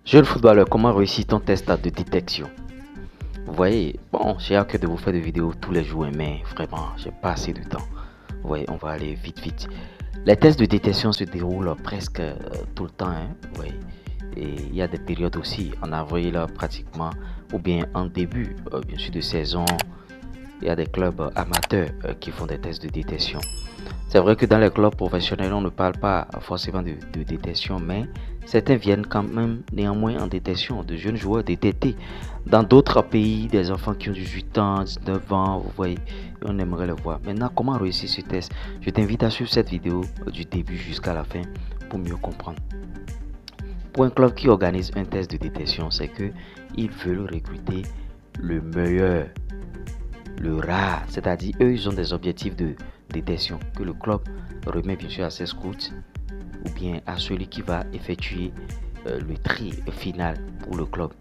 Jeune footballeur, comment réussit ton test de détection? Vous voyez, bon, j'ai hâte que de vous faire des vidéos tous les jours, mais vraiment, j'ai pas assez de temps. Vous voyez, on va aller vite, vite. Les tests de détection se déroulent presque tout le temps, hein, vous voyez. Et il y a des périodes aussi, en avril pratiquement, ou bien en début, bien sûr, de saison. Il y a des clubs amateurs qui font des tests de détection. C'est vrai que dans les clubs professionnels, on ne parle pas forcément de détection, mais certains viennent quand même néanmoins en détection, de jeunes joueurs détectés. Dans d'autres pays, des enfants qui ont 18 ans, 19 ans, vous voyez, on aimerait le voir. Maintenant, comment réussir ce test? Je t'invite à suivre cette vidéo du début jusqu'à la fin pour mieux comprendre. Pour un club qui organise un test de détection, c'est que ils veulent recruter le meilleur, le rare, c'est-à-dire eux ils ont des objectifs de détection que le club remet bien sûr à ses scouts ou bien à celui qui va effectuer le tri final pour le club,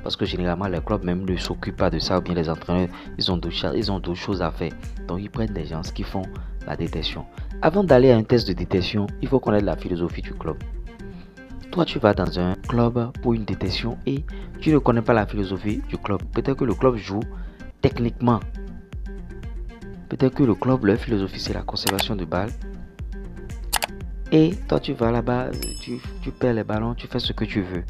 parce que généralement les clubs même ne s'occupent pas de ça, ou bien les entraîneurs ils ont d'autres choses à faire, donc ils prennent des gens qui font la détection. Avant d'aller à un test de détection, il faut connaître la philosophie du club. Toi, tu vas dans un club pour une détection et tu ne connais pas la philosophie du club. Peut-être que le club joue techniquement. Peut-être que le club, leur philosophie, c'est la conservation de balles. Et toi, tu vas là-bas, tu perds les ballons, tu fais ce que tu veux.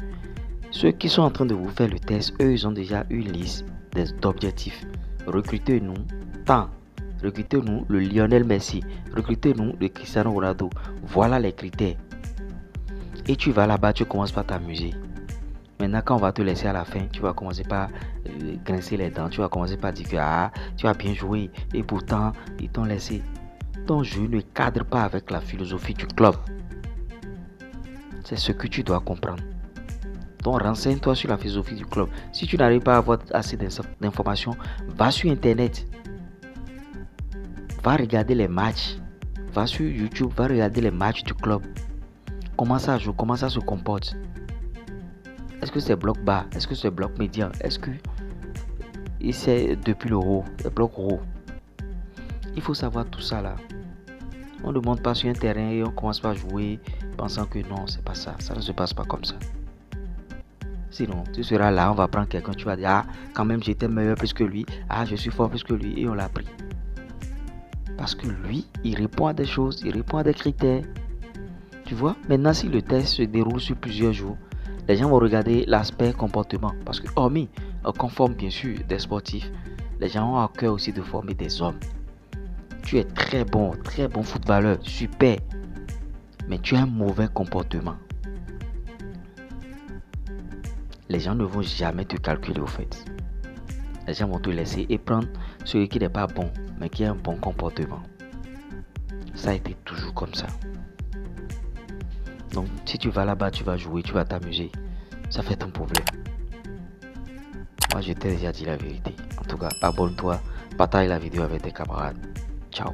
Ceux qui sont en train de vous faire le test, eux, ils ont déjà une liste d'objectifs. Recrutez-nous tant. Recrutez-nous le Lionel Messi. Recrutez-nous le Cristiano Ronaldo. Voilà les critères. Et tu vas là-bas, tu commences par t'amuser. Maintenant, quand on va te laisser à la fin, tu vas commencer par grincer les dents. Tu vas commencer par dire que tu as bien joué et pourtant, ils t'ont laissé. Ton jeu ne cadre pas avec la philosophie du club. C'est ce que tu dois comprendre. Donc, renseigne-toi sur la philosophie du club. Si tu n'arrives pas à avoir assez d'informations, va sur Internet. Va regarder les matchs. Va sur YouTube, va regarder les matchs du club. Comment ça joue, comment ça se comporte. Est-ce que c'est bloc bas? Est-ce que c'est bloc médian? Est-ce que c'est depuis le haut, le bloc haut? Il faut savoir tout ça là. On ne monte pas sur un terrain et on commence pas à jouer pensant que non, c'est pas ça. Ça ne se passe pas comme ça. Sinon, tu seras là, on va prendre quelqu'un, tu vas dire quand même j'étais meilleur plus que lui. Je suis fort plus que lui, et on l'a pris. Parce que lui, il répond à des choses, il répond à des critères. Tu vois, maintenant si le test se déroule sur plusieurs jours, les gens vont regarder l'aspect comportement. Parce que hormis qu'on forme bien sûr des sportifs, les gens ont à cœur aussi de former des hommes. Tu es très bon footballeur, super, mais tu as un mauvais comportement. Les gens ne vont jamais te calculer au fait. Les gens vont te laisser et prendre celui qui n'est pas bon, mais qui a un bon comportement. Ça a été toujours comme ça. Donc, si tu vas là-bas, tu vas jouer, tu vas t'amuser. Ça fait ton problème. Moi, je t'ai déjà dit la vérité. En tout cas, abonne-toi, partage la vidéo avec tes camarades. Ciao.